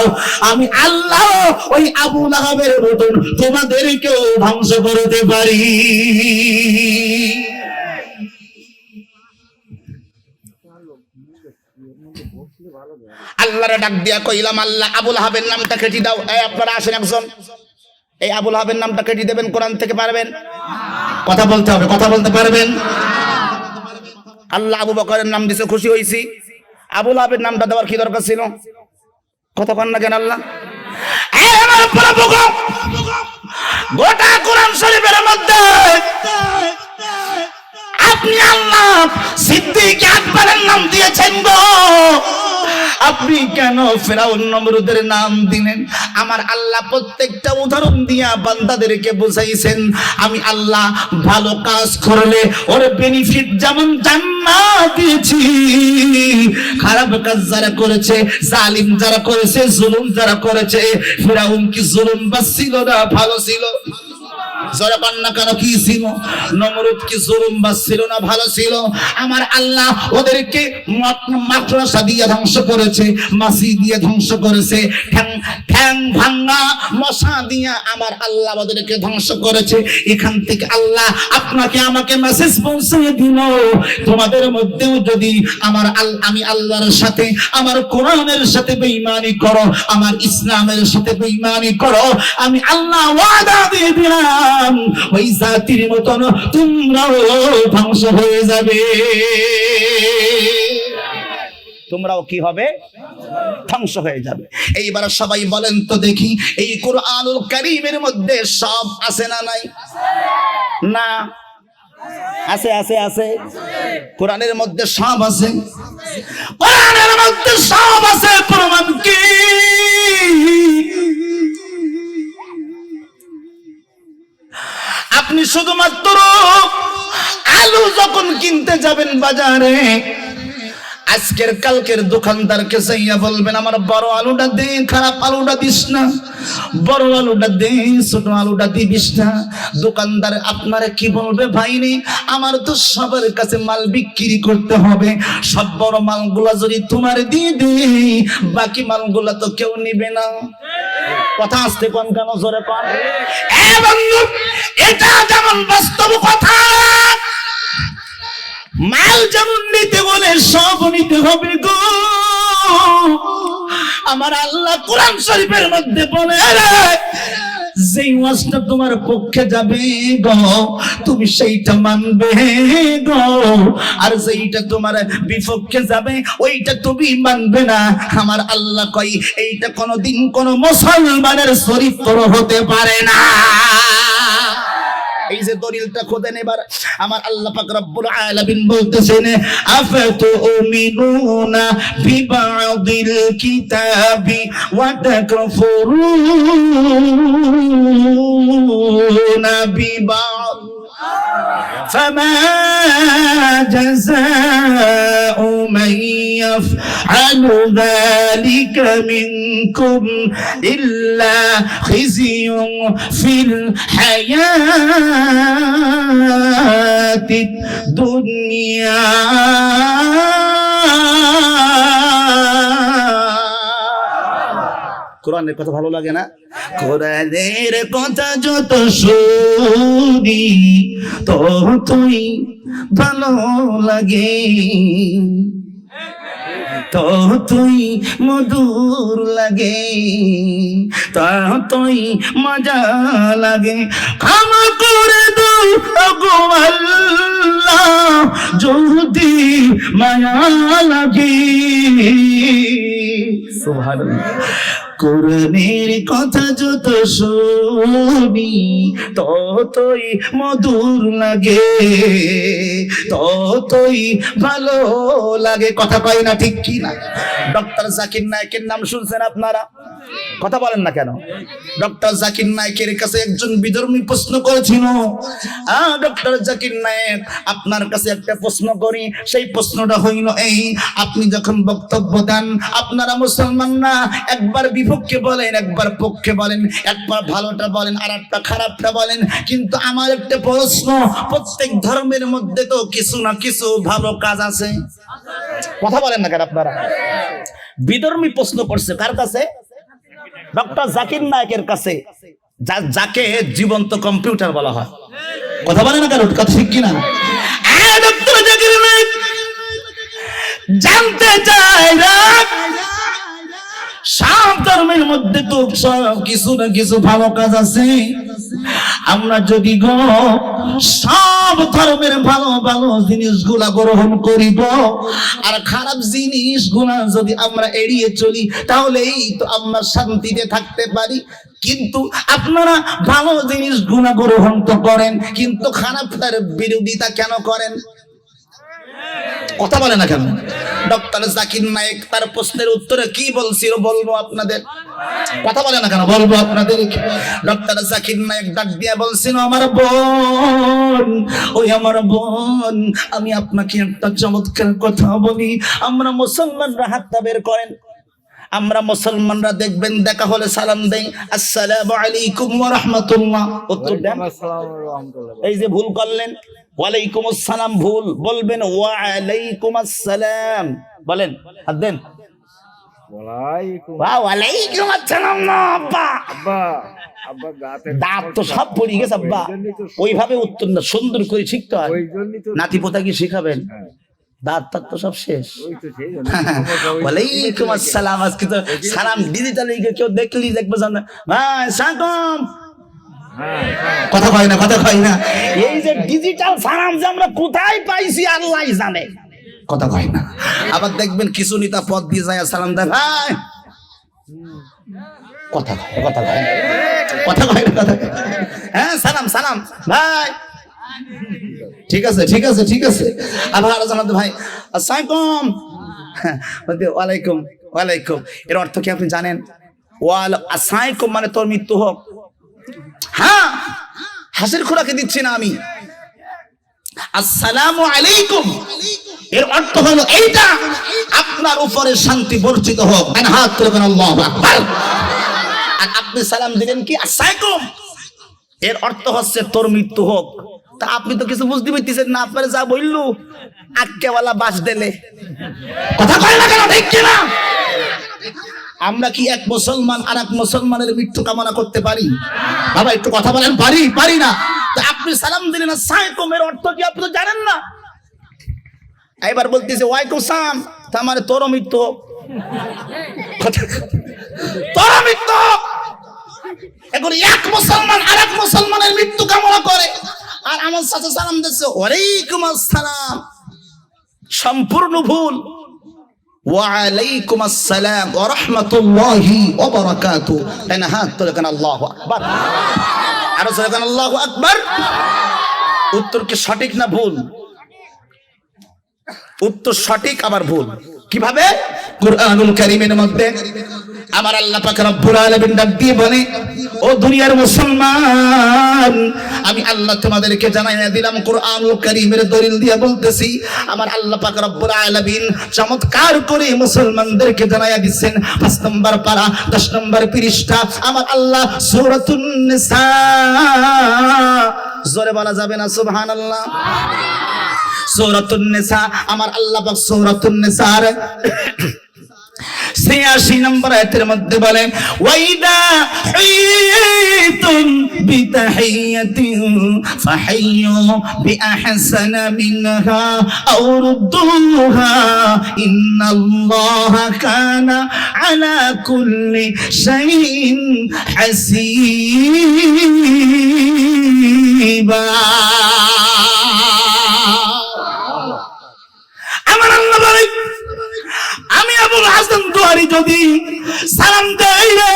আমি আল্লাহ ওই আবু লাহাবের মতন তোমাদেরকেও ধ্বংস করতে পারি। আল্লাহরে ডাক দিয়া কইলাম, আল্লাহ আবু লাহাবের নামটা কেটে দাও। এই আপনারা আসেন একজন, এই আবু লাহাবের নামটা কেটে দেবেন কোরআন থেকে, পারবেন? কথা বলতে হবে, কথা বলতে পারবেন? আল্লাহ আবু বকরের নাম দিছে, খুশি হইছি। আবু লাহাবের নামটা দেওয়ার কি দরকার ছিল? কথা কন না কেন? আল্লাহ আমার প্রভু গোটা কোরআন শরীফের মধ্যে আপনি আল্লাহ সিদ্দিক আকবরের নাম দিয়েছেন গো, আপনি কেন ফেরাউন নমরুদের নাম দিলেন? আমার আল্লাহ প্রত্যেকটা উদাহরণ দিয়া বান্দাদেরকে বুঝাইছেন, আমি আল্লাহ ভালো কাজ করলে ওর বেনিফিট যেমন জান্নাত দিয়েছি, খারাপ কাজ যারা করেছে, জালিম যারা করেছে, জুলুম যারা করেছে, ফেরাউন কি জুলুম বাস ছিল না ভালো ছিল? জোরে কান্না কেন, কি ছিল? নমরুদ কি জুলুম বাস ছিল না ভালো ছিল? আমার আল্লাহ ওদেরকে মাকড়সা দিয়ে ধ্বংস করেছে, মাছি দিয়ে ধ্বংস করেছে, ঠ্যাং ভাঙা মশা দিয়ে আমার আল্লাহ ওদেরকে ধ্বংস করেছে। এখান থেকে আল্লাহ আপনাকে আমাকে মেসেজ পৌঁছে দিল, তোমাদের মধ্যেও যদি আমি আল্লাহর সাথে, আমার কোরআনের সাথে বেঈমানি করো, আমার ইসলামের সাথে বেঈমানি করো, আমি আল্লাহ ওয়াদা দিয়ে দিলাম ওই জাতির মতন তোমরাও ধ্বংস হয়ে যাবে। তোমরাও কি হবে? ধ্বংস হয়ে যাবে। এইবার সবাই বলেন তো দেখি, এই কোরআনুল কারীমের মধ্যে সব আছে না নাই? না, আছে আছে আছে। কোরআনের মধ্যে সব আছে, কোরআনের মধ্যে সব আছে। প্রমাণ কি? আপনি শুধুমাত্র আলু যখন কিনতে যাবেন বাজারে, আজকের কালকের দোকানদারকে যাইয়া বলবেন আমার বড় আলুটা দে, খারাপ আলুটা দিস না, বড় আলুটা দে, ছোট আলুটা দিবিস না। দোকানদার আপনারা কি বলবে, ভাই রে আমার তো সবার কাছে মাল বিক্রি করতে হবে, সব বড় মালগুলা যদি তোমার দিয়ে দেই বাকি মালগুলা তো কেউ নিবে না। কথা আসতে কোন কেন জোরে কোন। বন্ধু এটা যেমন বাস্তব কথা, মাল যেমন নিতে বলে সব নিতে হবে গো। আমার আল্লাহ কোরআন শরীফের মধ্যে বলে যেই ওয়াজটা তোমার পক্ষে যাবে গো তুমি সেইটা মানবে গো, আর যেইটা তোমার বিপক্ষে যাবে ওইটা তুমি মানবে না। আমার আল্লাহ কই এইটা কোনোদিন কোন মুসলমানের চরিত্র হতে পারে না। এই যে দলিলটা খোদেন এবার আমার আল্লাহ পাক রব্বুল আলামিন বলতেছেন আফাতুমিনুনা বিবাদিল কিতাবি ওয়া তাকফুরুনা বিবাদ فما جزاء من يفعل ذلك منكم إلا خزي في الحياة الدنيا কোরআনের কথা ভালো লাগে না? কোরআনের কথা যত শুনি ততই ভালো লাগে, ততই মধুর লাগে, ততই মজা লাগে। ক্ষমা করে দাও ওগো আল্লাহ যদি মায়া লাগে। সুবহানাল্লাহ। কোরআনের কথা যত শুনি ততই মধুর লাগে, ততই ভালো লাগে। কথা কয় না ঠিক কি না? ডক্টর জাকির নায়েকের নাম শুনছেন আপনারা? কথা বলেন না কেন? ডক্টর জাকির নায়েকের কাছে একজন বিধর্মী প্রশ্ন করেছিল, ডক্টর জাকির নায়েক আপনার কাছে একটা প্রশ্ন করি। সেই প্রশ্নটা হইল এই, আপনি যখন বক্তব্য দেন আপনারা মুসলমানরা একবার বিপক্ষে বলেন, একবার পক্ষে বলেন, একবার ভালোটা বলেন আর একটা খারাপটা বলেন, কিন্তু আমার একটা প্রশ্ন, প্রত্যেক ধর্মের মধ্যে তো কিছু না কিছু ভালো কাজ আছে। কথা বলেন না কেন আপনারা? বিধর্মী প্রশ্ন করছে কার কাছে? ডক্টর জাকির নায়েকের কাছে, যাকে জীবন্ত কম্পিউটার বলা হয়। কথা বলে না কেন? কথা ঠিক কিনা? ডক্টর জাকির নায়েক জানতে চায় না সব ধর্মের মধ্যে তো সব কিছু না কিছু ভালো কাজ আছে। আমরা যদি গো সব ধর্মের ভালো ভালো জিনিসগুলা গ্রহণ করিব আর খারাপ জিনিসগুলা যদি আমরা এড়িয়ে চলি তাহলেই তো আমরা শান্তিতে থাকতে পারি। কিন্তু আপনারা ভালো জিনিসগুলা গ্রহণ তো করেন, কিন্তু খারাপটার বিরোধিতা কেন করেন? কথা বলে না কেন? ডক্টর জাকির নায়েক তার প্রশ্নের উত্তরে কি বলছিল বলবো আপনাদের। কথা বলে না কেন? বলবো আপনাদের। ডক্টর জাকির নায়েক ডাক দিয়া বলছিল, আমার বোন, ওই আমার বোন, আমি আপনাকে একটা চমৎকার কথা বলি। আমরা মুসলমানরা হাতটা বের করেন, আমরা মুসলমানরা দেখবেন দেখা হলে সালাম দেই, আসসালামু আলাইকুম ওয়া রাহমাতুল্লাহ, উত্তর দেন। এই যে ভুল করলেন, ওয়ালাইকুম আসসালাম ভুল, বলবেন ওয়া আলাইকুম আসসালাম। বলেন, হাত দেন। ওয়ালাইকুম আসসালাম না আব্বা, দাঁত তো সব পড়ে গেছে আব্বা। ওইভাবে উত্তর না, সুন্দর করে শিখতে হয়। নাতি পোতা কি শিখাবেন? দাঁত তার তো সব শেষ। ওয়ালাইকুম আসসালাম। আজকে তো সালাম ডিজিটাল কেউ দেখলি দেখবে জানা ভাই সালাম। কথা কয় না, কথা কয় না। এই যে ডিজিটাল সালাম যে আমরা কোথায় পাইছি আল্লাহ জানে। কথা কয় না। আবার দেখবেন কিছু নিতা পথ দিয়ে যায় সালাম দেয় ভাই। কথা কয়, কথা কয়, কথা কয় না, কথা কয়। হ্যাঁ সালাম সালাম ভাই, ঠিক আছে ঠিক আছে ঠিক আছে। আবার জানাতে ভাই আসসালাম, ওয়ালাইকুম ওয়ালাইকুম। এর অর্থ কি আপনি জানেন? আসসালাম মানে তোর মৃত্যু হোক। হ্যাঁ, হাসির খোরাকে দিচ্ছি না আমি। আসসালামু আলাইকুম এর অর্থ হলো এইটা, আপনার উপরে শান্তি বর্ষিত হোক। হাত তুলে বলেন আল্লাহু আকবার। আর আপনি সালাম দিলেন কি আসসালামু, এর অর্থ হচ্ছে তোর মৃত্যু হোক। তা আপনি তো কিছু বুঝতে পারতেছেন না, আপনারা যা বললু আক্কেওয়ালা বাস দিলে কথা কয় না কেন, ঠিক কিনা? আমরা কি এক মুসলমান আর এক মুসলমানের মৃত্যু কামনা করতে পারি? বাবা একটু কথা বলেন, পারি না। তা আপনি সালাম দিলেন আসসালামু, এর অর্থ কি আপনি তো জানেন না? এবার বলতেছে ওয়ালাইকুম সালাম, তার মানে তোর মৃত্যু হোক, তোর মৃত্যু হোক। এখন এক মুসলমান আর এক মুসলমানের মৃত্যু কামনা করে, আর আমার সাথে সালাম দিচ্ছে ওয়ালাইকুম আসসালাম, সম্পূর্ণ ভুল। ওয়ালাইকুম আসসালাম ওয়া রাহমাতুল্লাহি ওয়া বারাকাতুহু। এনা হাত তুলে কেন আল্লাহু আকবার, আরো জোরে কেন আল্লাহু আকবার। উত্তর কি সঠিক না ভুল? উত্তর সঠিক আবার ভুল। কিভাবে? কুরআনুল কারীমের মধ্যে আমার আল্লাহ পাক রব্বুল আলামিন ডাক দিয়ে বলে, ও দুনিয়ার মুসলমান, আমি আল্লাহ তোমাদেরকে জানাইয়া দিলাম, কুরআনুল কারীমের দলিল দিয়ে বলতেছি, আমার আল্লাহ পাক রব্বুল আলামিন চমৎকার করে মুসলমানদেরকে জানাইয়া দিচ্ছেন। 5 নম্বর পারা 10 নম্বর পৃষ্ঠা আমার আল্লাহ সূরাতুন নিসা, জোরে বলা যাবে না সুবহানাল্লাহ? সূরাতুন নিসা, আমার আল্লাহ পাক সূরাতুন নিসার 86 নম্বর আয়াতের মধ্যে বলেন, ওয়াইদা হাইতুম বিতাহিয়াতিন ফাহাইয়ু বিআহসানা মিনহা আও রুদ্দুহা ইন্নাল্লাহা কানা আলা কুল্লি শাইইন হাসিবা। আমার আল্লাহ বলে, আমি আবুল হাসান দুয়ারি যদি সালাম দেই রে,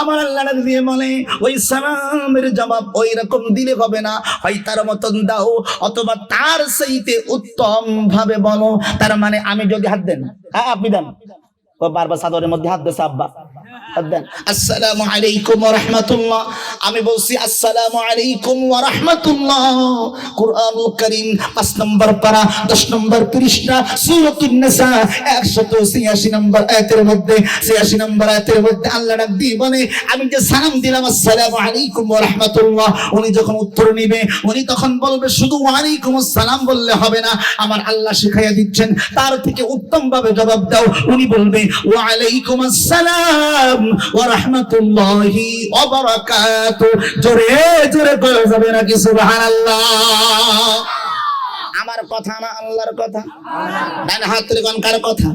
আমার আল্লাহ দিয়ে বলে ওই সালামের জবাব ওই রকম দিলে হবে না, হয় তার মতন দাও অথবা তার চাইতে উত্তম ভাবে বলো। তার মানে আমি যদি হাত দেন, হ্যাঁ আপনি দেন, ও বারবার চাদরের মধ্যে হাত দিয়েছে, আব্বা হাত দেন, আসসালামু আলাইকুম ওয়া রাহমাতুল্লাহ, আমি বলছি আসসালামু আলাইকুম ওয়া রাহমাতুল্লাহ। কুরআনুল কারীম 5 নম্বর পারা 10 নম্বর পৃষ্ঠা সূরাতুন নিসা 186 নম্বর আয়াতের মধ্যে 86 নম্বর আয়াতের মধ্যে আল্লাহ ডাক দিয়ে বলে, আমি যে সালাম দিলাম আসসালামু আলাইকুম ওয়া রাহমাতুল্লাহ, উনি যখন উত্তর নিবে উনি তখন বলবে শুধু ওয়া আলাইকুম আসসালাম বললে হবে না, আমার আল্লাহ শিখাইয়া দিচ্ছেন তার থেকে উত্তম ভাবে জবাব দাও। উনি বলবে ওয়া আলাইকুম আসসালাম ওয়া রাহমাতুল্লাহি ওয়া বারাকাতুহু। জোরে জোরে বলা যাবে নাকি সুবহানাল্লাহ? আমার কথা না আল্লাহর কথা? ডান হাত তুলে কোন কার কথা?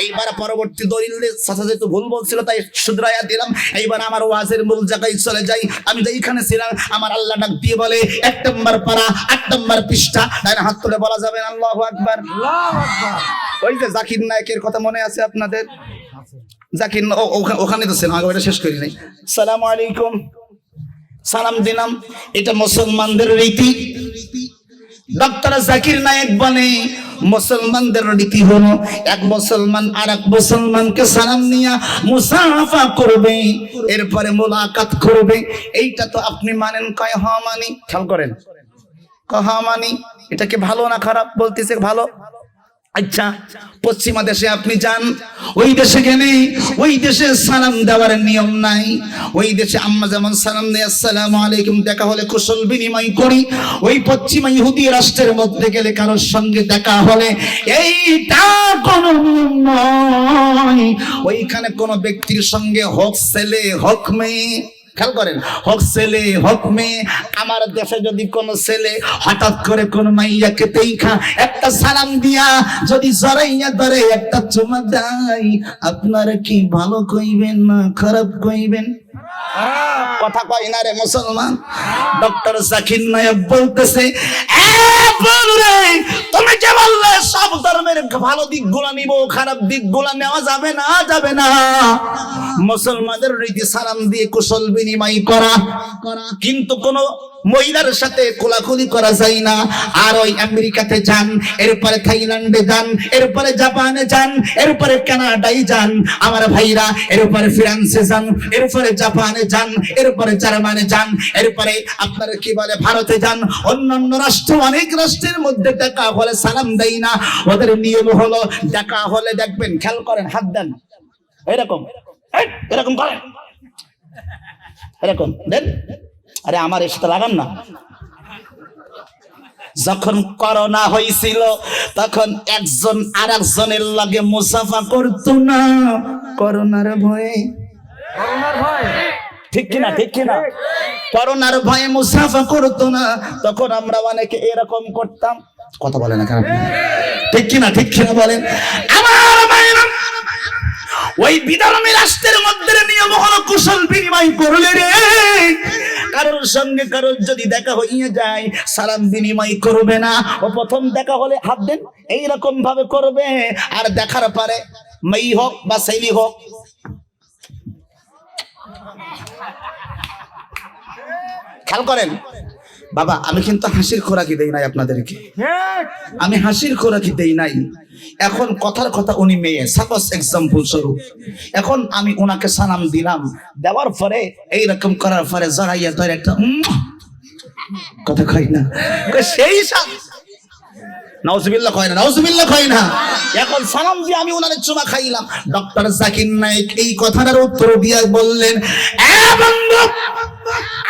এইবার পরবর্তী দলিল সাথে যেহেতু ভুল বলছিল তাই শুধরাইয়া দিলাম। এইবার আমার ওয়াজের মূল জায়গায় চলে যাই। আমি যেখানে ছিলাম আমার আল্লাহ ডাক দিয়ে বলে 1 নম্বর পারা 8 নম্বর পৃষ্ঠা, ডান হাত তুলে বলা যাবে না আল্লাহু আকবার? আল্লাহু আকবার। ওই যে জাকির নায়কের কথা মনে আছে আপনাদের? জাকির ওখানে তো ছিলাম, আগে ওটা শেষ করি নাই। সালামু আলাইকুম সালাম দিলাম, এটা মুসলমানদের রীতি। ডক্টর জাকির নায়েক বলে মুসলমানদের রীতি হলো এক মুসলমান আর এক মুসলমানকে সালাম নিয়ে মুসাফা করবে, এরপরে মোলাকাত করবে। এইটা তো আপনি মানেন? কয় হ মানি। খেয়াল করেন, কয় হ মানি। এটা কি ভালো না খারাপ? বলতেছে ভালো। আচ্ছা, পশ্চিমা দেশে আপনি যান, ওই দেশে গেলে ওই দেশে সালাম দেওয়ার নিয়ম নাই। ওই দেশে আমরা যেমন সালাম দেই আসসালামু আলাইকুম, দেখা হলে কুশল বিনিময় করি, ওই পশ্চিমা ইহুদি রাষ্ট্রের মধ্যে গেলে কারোর সঙ্গে দেখা হলে এইটা কোনো নিয়ম নয়। ওইখানে কোনো ব্যক্তির সঙ্গে হোক ছেলে হোক মেয়ে, খেয়াল করেন, হোক ছেলে হোক মেয়ে, আমার দেশে যদি কোন ছেলে হঠাৎ করে কোন মাইয়াকে দেখা একটা সালাম দিয়া যদি জড়াইয়া ধরে একটা চুমা দেয়, আপনারা কি ভালো কইবেন না খারাপ কইবেন? কথা কয় না রে মুসলমান। ডক্টর জাকির নায়েক বলতেছে, তুমি যে বললে সব ধর্মের ভালো দিকগুলা নিব, খারাপ দিকগুলা নেওয়া যাবে না, যাবে না। মুসলমানদের রীতি সালাম দিয়ে কুশল বিনিময় করা, কিন্তু কোন মহিলার সাথে কোলাকুলি করা যায় না। আর ওই আমেরিকাতে যান, এরপরে থাইল্যান্ডে যান, এরপরে জাপানে যান, এরপরে কানাডায় যান আমার ভাইরা, এরপরে ফ্রান্সে যান, এরপরে জাপানে যান, এরপরে জার্মানে যান, এরপরে আপনারা কি বলে ভারতে যান, অন্যান্য রাষ্ট্র, অনেক রাষ্ট্রের মধ্যে দেখা হলে সালাম দেয় না। ওদের নিয়ম হলো দেখা হলে দেখবেন, খেয়াল করেন, হাত দেন এরকম, এরকম করেন, এরকম দেন। আরে আমার এসে লাগান না। যখন করোনা হয়েছিল তখন একজন আর একজনের লাগে মুসাফা করতো না, করোনার ভয়ে। ঠিক কিনা, ঠিক কিনা? করোনার ভয়ে মুসাফা করতো না। তখন আমরা অনেকে এরকম করতাম। কথা বলে না কেন? ঠিক কিনা, ঠিক কিনা বলেন আমার ভাইরা? ওই বিধর্মী রাষ্ট্রের মধ্যে নিয়ম হলো কুশল বিনিময় করলে রে, কারোর সঙ্গে কারোর যদি দেখা হইয়া যায় সালাম বিনিময় করবে না। ও প্রথম দেখা হলে হাত দেন এইরকম ভাবে করবে, আর দেখার পরে মেয়ে হোক বা ছেলে হোক, খেয়াল করেন বাবা, আমি কিন্তু হাসির খোরাকি দেই নাই আপনাদেরকে, আমি হাসির খোরাকি দেই নাই। এখন কথার কথা, উনি মেয়ে, সাপোজ এক্সাম্পল স্বরূপ, এখন আমি ওনাকে সালাম দিলাম, দেওয়ার পরে এইরকম করার পরে জড়াইয়া ধরে একটা কথা কই না, সেই নাউজুবিল্লাহ কয় না, নাউজুবিল্লাহ কয় না। এখন সালাম দিয়ে আমি ওনারে চুমা খাইলাম। ডক্টর জাকির নায়েক এই কথাটার উত্তর দিয়ে বললেন, বন্ধু,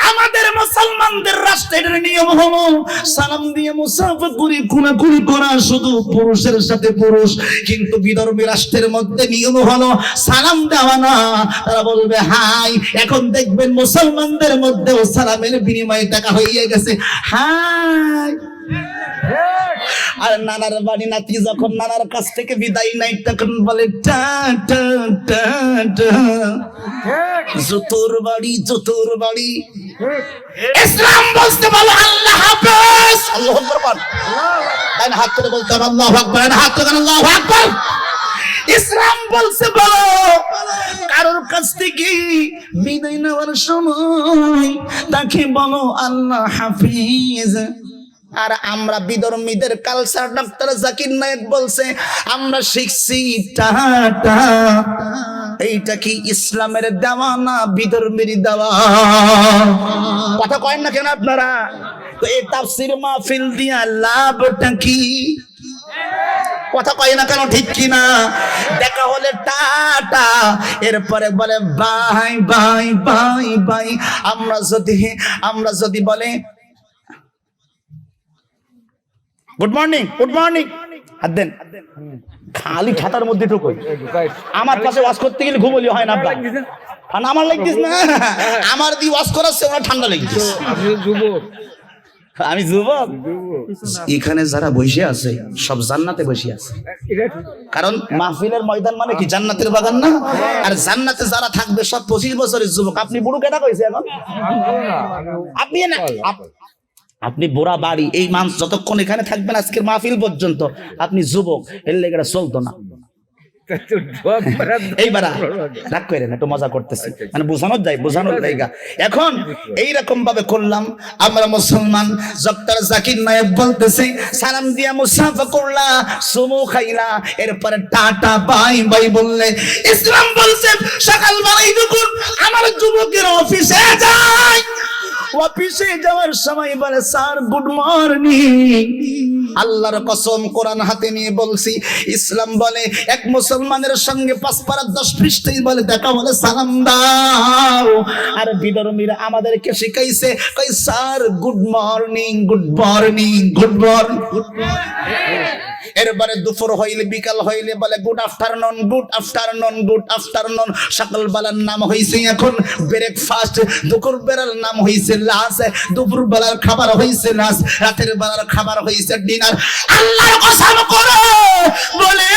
আমাদের মুসলমানদের রাষ্ট্রের নিয়ম হলো সালাম দিয়ে মুসাফা করি, কুনাকুনি করা শুধু পুরুষের সাথে পুরুষ, কিন্তু বিধর্মী রাষ্ট্রের মধ্যে নিয়ম হলো সালাম দেওয়া না। তারা বলবে হাই। এখন দেখবেন মুসলমানদের মধ্যেও সালামের বিনিময়ে টাকা হয়ে গেছে, হাই। আর নানার বাড়ি নাতি যখন নানার কাছ থেকে বিদায় নাই তখন বলে টা টা টা টা, জুতোর বাড়ি, জুতোর বাড়ি। ইসলাম বলতে বলো আল্লাহ হাফেজ, আল্লাহু আকবার, ডান হাত করে বলতে হবে আল্লাহু আকবার, ডান হাত করে আল্লাহু আকবার। ইসলাম বলছে বলো কারোর কাছ থেকে বিদায় নেওয়ার সময় তাকে বলো আল্লাহ হাফিজ। আর আমরা বিধর্মীদের কালচার, ডক্টর জাকির নায়েক বলছে আমরা শিখছি টাটা। এইটা কি ইসলামের দেওয়া না বিধর্মীর দেওয়া? কথা কয়েন না কেন আপনারা? তো এই তাফসীর মাহফিল দিয়া লাভটা কি? কথা কয় না কেন, ঠিক কিনা? দেখা হলে টাটা, এরপরে বলে বাই বাই বাই বাই। আমরা যদি বলে গুড মর্নিং, গুড মর্নিং, হাত দেন, খালি খাতার মধ্যে ঢুকোই। আমার পাশে ওয়াশ করতে গেলে ঘুমলি হয় না, আর আমার লাগতিস না, আমার দিয়ে ওয়াশ করাচ্ছে ওরা ঠান্ডা লেগেছে। আমি যুবক, এখানে যারা বসে আছে সব জান্নাতে বসে আছে, কারণ মাহফিলের ময়দান মানে কি জান্নাতের বাগান না? আর জান্নাতে যারা থাকবে সব 25 বছরের যুবক। আপনি বুড়ো কেটা কইছে এখন? আপনি না, আপনি বুড়া বাড়ি, এই মানুষ যতক্ষণ এখানে থাকবেন আজকের মাহফিল পর্যন্ত, আপনি যুবক, এর লেগে চলতো না। এইবার রাগ করে না, একটু মজা করতেছি, মানে বোঝানোর জায়গা। এখন এইরকম ভাবে করলাম আমরা মুসলমান। ডক্টর জাকির নায়েক বলতেছে সালাম দিয়া মুসাফা করলা, সুমু খাইলা, এরপরে টাটা বাই বাই বললে। ইসলাম বলছে সকালবেলায় যখন আমার যুবকের অফিসে যায়, অফিসে যাওয়ার সময় বলে স্যার গুড মর্নিং। আল্লাহর কসম কোরআন হাতে নিয়ে বলছি, ইসলাম বলে এক মুসলমানের সঙ্গে 5 পারা 10 পৃষ্ঠায় বলে দেখা বলে সালাম দাও। আর বিধর্মীরা আমাদেরকে শিখাইছে কই sir good morning, good morning, good morning, good morning. এরপরে দুপুর হইলে বিকাল হইলে বলে good afternoon, good afternoon, good afternoon. সকাল বেলার নাম হইছে এখন ব্রেকফাস্ট, দুপুর বেলার নাম হইছে লাঞ্চ, দুপুর বেলার খাবার হইছে লাঞ্চ, রাতের বেলার খাবার হইছে ডিনার। আল্লাহর কসম করে বলে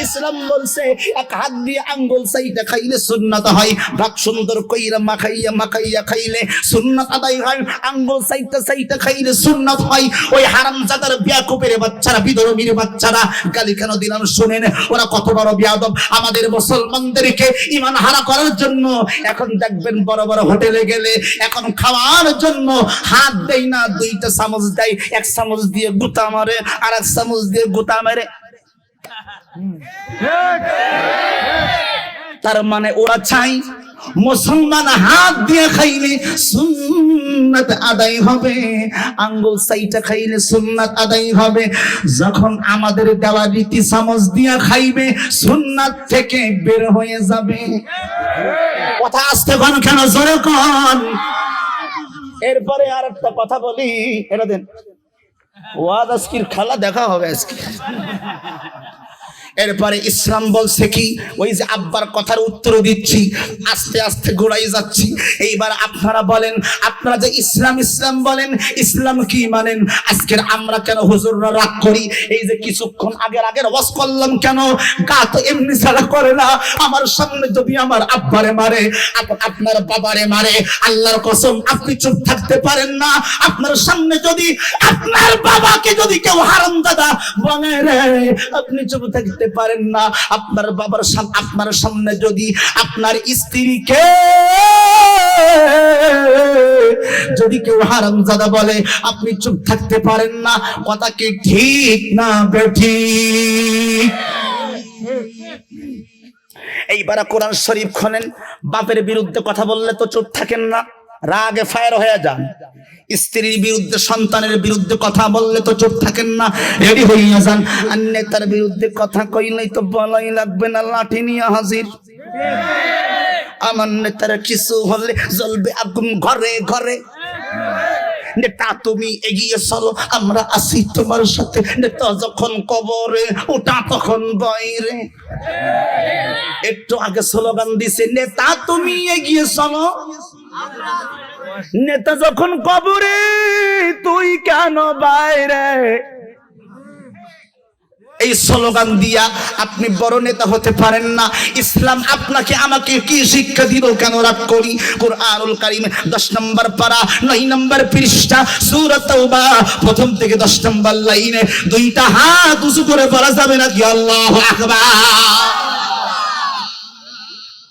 ইসলাম বলছে এক হাত দিয়ে আঙ্গুল সাইডে খাইলে সুন্নাত হয়, ভাত সুন্দর কইরা মাখাইয়া মাখাইয়া খাইলে সুন্নাত আদায় হয়, আঙ্গুল সাইডে সাইডে খাইলে সুন্নাত হয়। ওই হারামজাদার বেয়াকুবের বাচ্চারা, বিধর্মীর বাচ্চারা গালি কেন দিলাম শুনেন, ওরা কত বড় বিয়াদব আমাদের মুসলমানদেরকে ঈমান হারা করার জন্য। এখন দেখবেন বড় বড় হোটেলে গেলে এখন খাওয়ার জন্য হাত দেয় না, দুইটা চামচ দেয়, এক চামচ দিয়ে গুতা মারে আর এক চামচ দিয়ে গুতা মারে। তার মানে ওরা চাই মুসলমান হাত দিয়ে খাইলে সুন্নাত আদায় হবে, আঙ্গুল সাইটা খাইলে সুন্নাত আদায় হবে। যখন আমাদের দেওয়া রীতি চামচ দিয়ে খাইবে সুন্নাত থেকে বের হয়ে যাবে। কথা আসতে কোন কেন জোরে কোন। এরপরে আর একটা কথা বলি, এটা দেন ওয়াজ আজকের খেলা দেখা হবে আজকে। এরপরে ইসলাম বলছে কি, ওই যে আব্বার কথার উত্তর দিচ্ছি, আস্তে আস্তে ঘোরাই যাচ্ছি। এইবার আপনারা বলেন, আপনারা যে ইসলাম ইসলাম বলেন, ইসলাম কি মানেন? আজকের আমরা কেন হুজুররা রাগ করি? এই যে কিছুক্ষণ আগের ওয়াজ করলাম কেন? গা তো এমনি ছাড়া করে না। আমার সামনে যদি আমার আব্বারে মারে, আপনার বাবারে মারে, আল্লাহর কসম আপনি চুপ থাকতে পারেন না। আপনার সামনে যদি আপনার বাবাকে যদি কেউ হারামজাদা বলে রে, আপনি চুপ থাকতে পারেন না। আপনার বাবার আপনার সামনে যদি আপনার স্ত্রীকে যদি কেউ হারামজাদা বলে, আপনি চুপ থাকতে পারেন না। কথা কি ঠিক না বেঠিক? এইবার কোরআন শরীফ খোলেন, বাপের বিরুদ্ধে কথা বললে তো চুপ থাকেন না, রাগে ফায়ার হয়ে যান। স্ত্রীর বিরুদ্ধে, সন্তানের বিরুদ্ধে কথা বললে তো চুপ থাকেন না, রেডি হইয়া যান। আর নেতার বিরুদ্ধে কথা কইলেই তো বলাই লাগবে না, লাঠি নিয়ে হাজির। আমার নেতার কিছু হলে জ্বলবে আগুন ঘরে ঘরে। নেতা তুমি এগিয়ে চলো, আমরা আসি তোমার সাথে। নেতা যখন কবরে, ওটা তখন বাইরে। একটু আগে স্লোগান দিছে, নেতা তুমি এগিয়ে চলো, নেতা যখন কবরে তুই কেন বাইরে। এই স্লোগান দিয়া আপনি বড় নেতা হতে পারেন না। ইসলাম আপনাকে আমাকে কি শিক্ষা দিল, কেন রাগ করি? কুরআনুল কারীম 10 নম্বর পারা 9 নম্বর পৃষ্ঠা সূরা তাওবা প্রথম থেকে 10 নম্বর লাইনে দুইটা হাত উঁচু করে বলা যাবে নাকি আল্লাহু আকবার?